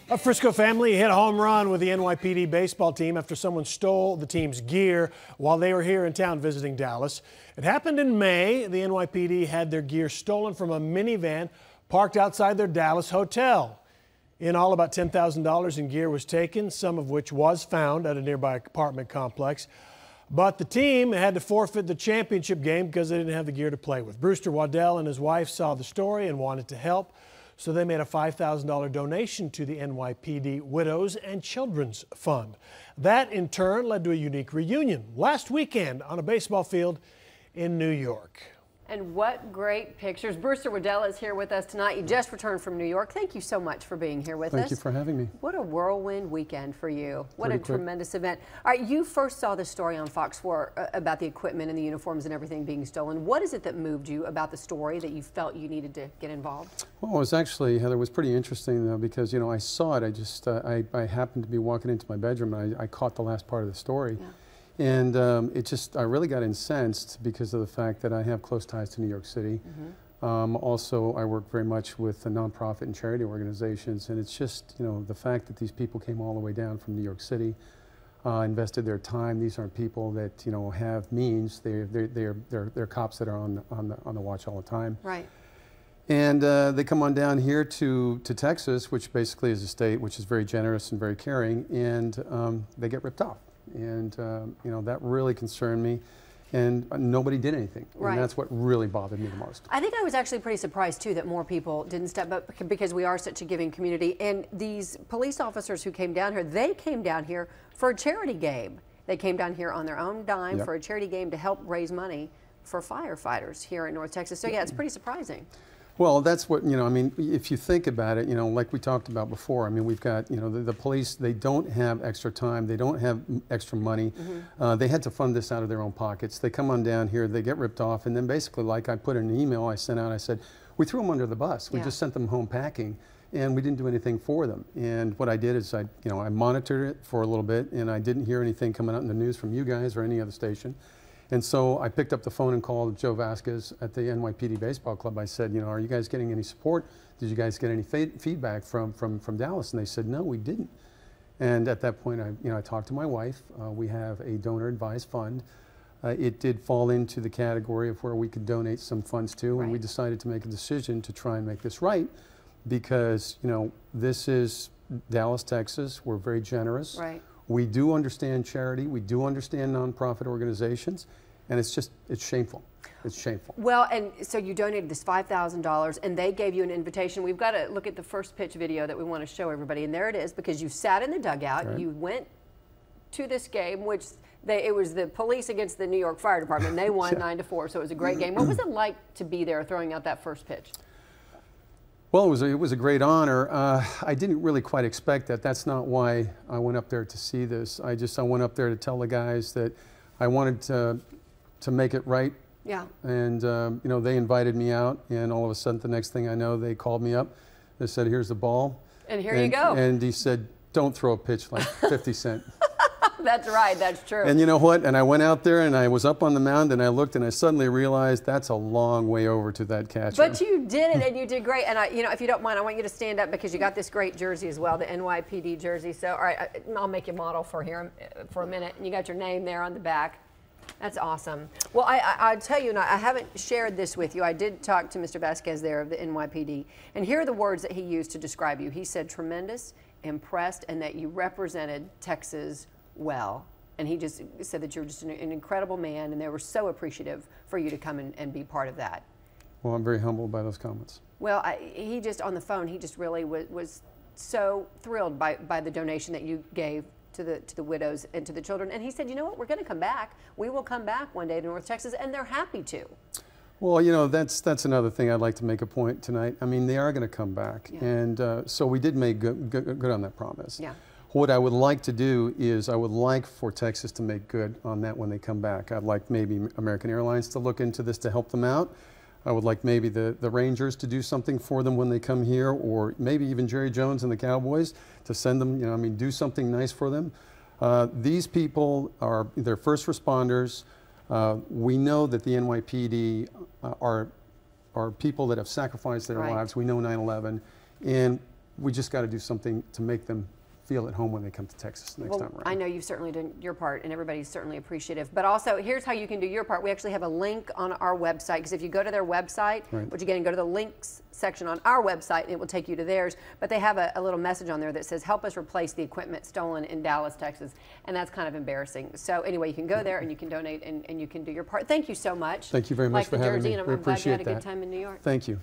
A Frisco family hit a home run with the NYPD baseball team after someone stole the team's gear while they were here in town visiting Dallas. It happened in May. The NYPD had their gear stolen from a minivan parked outside their Dallas hotel. In all, about $10,000 in gear was taken, some of which was found at a nearby apartment complex. But the team had to forfeit the championship game because they didn't have the gear to play with. Brewster Waddell and his wife saw the story and wanted to help, so they made a $5,000 donation to the NYPD Widows and Children's Fund. That, in turn, led to a unique reunion last weekend on a baseball field in New York. And what great pictures. Brewster Waddell is here with us tonight. You just returned from New York. Thank you so much for being here with us. Thank you for having me. What a whirlwind weekend for you. What a tremendous event. All right, you first saw the story on Fox 4 about the equipment and the uniforms and everything being stolen. What is it that moved you about the story that you felt you needed to get involved? Well, it was actually, Heather, it was pretty interesting though, because, you know, I saw it. I happened to be walking into my bedroom and I caught the last part of the story. Yeah. And I really got incensed because of the fact that I have close ties to New York City. Mm-hmm. Also, I work very much with the nonprofit and charity organizations, and it's just, you know, the fact that these people came all the way down from New York City, invested their time. These aren't people that, you know, have means. They're cops that are on the watch all the time. Right. And they come on down here to Texas, which basically is a state which is very generous and very caring, and they get ripped off. And, you know, that really concerned me, and nobody did anything. Right. And that's what really bothered me the most. I think I was actually pretty surprised, too, that more people didn't step up because we are such a giving community. And these police officers who came down here, they came down here for a charity game. They came down here on their own dime for a charity game to help raise money for firefighters here in North Texas. So, yeah, it's pretty surprising. Well, that's what, you know, I mean, if you think about it, you know, like we talked about before, I mean, we've got, you know, the police, they don't have extra time, they don't have extra money. Mm-hmm. They had to fund this out of their own pockets. They come on down here, they get ripped off, and then basically, like I put in an email I sent out, I said, we threw them under the bus. We just sent them home packing, and we didn't do anything for them. And what I did is I monitored it for a little bit, and I didn't hear anything coming out in the news from you guys or any other station. And so I picked up the phone and called Joe Vasquez at the NYPD Baseball Club. I said, you know, are you guys getting any support? Did you guys get any feedback from Dallas? And they said, no, we didn't. And at that point, I talked to my wife. We have a donor advised fund. It did fall into the category of where we could donate some funds to, and we decided to make a decision to try and make this right, because, you know, this is Dallas, Texas. We're very generous. Right. We do understand charity, we do understand nonprofit organizations, and it's shameful. It's shameful. Well, and so you donated this $5,000, and they gave you an invitation. We've got to look at the first pitch video that we want to show everybody, and there it is, because you sat in the dugout, you went to this game, which it was the police against the New York Fire Department, and they won 9-4, so it was a great game. What was it like to be there throwing out that first pitch? Well, it was a great honor. I didn't really quite expect that. That's not why I went up there to see this. I went up there to tell the guys that I wanted to make it right. Yeah. And you know, they invited me out, and all of a sudden, the next thing I know, they called me up. They said, "Here's the ball." And here you go. And he said, "Don't throw a pitch like 50 Cent." That's right, that's true. And you know what? And I went out there and I was up on the mound and I looked and I suddenly realized that's a long way over to that catcher. But you did it, and you did great. And you know, if you don't mind, I want you to stand up because you got this great jersey as well, the NYPD jersey. So, all right, I'll make you model for here for a minute. And you got your name there on the back. That's awesome. Well, I tell you, I haven't shared this with you. I did talk to Mr. Vasquez there of the NYPD, and here are the words that he used to describe you. He said, tremendous, impressed, and that you represented Texas well. And he just said that you're just an incredible man, and they were so appreciative for you to come and be part of that. Well, I'm very humbled by those comments. Well, he just, on the phone, he just really was so thrilled by the donation that you gave to the widows and to the children. And he said, you know what, we're going to come back. We will come back one day to North Texas, and they're happy to. Well, you know, that's another thing I'd like to make a point tonight. I mean, they are going to come back. Yeah. And so we did make good on that promise. Yeah. What I would like to do is I would like for Texas to make good on that when they come back. I'd like maybe American Airlines to look into this to help them out. I would like maybe the Rangers to do something for them when they come here, or maybe even Jerry Jones and the Cowboys to send them, you know, I mean, do something nice for them. These people they're first responders. We know that the NYPD are people that have sacrificed their lives. We know 9/11. And we just got to do something to make them feel at home when they come to Texas next time around. I know you've certainly done your part, and everybody's certainly appreciative. But also, here's how you can do your part. We actually have a link on our website, because if you go to their website, which again, go to the links section on our website, and it will take you to theirs. But they have a little message on there that says, help us replace the equipment stolen in Dallas, Texas. And that's kind of embarrassing. So anyway, you can go there and you can donate and you can do your part. Thank you so much. Thank you very much for having me. And I'm glad you had a good time in New York. Thank you.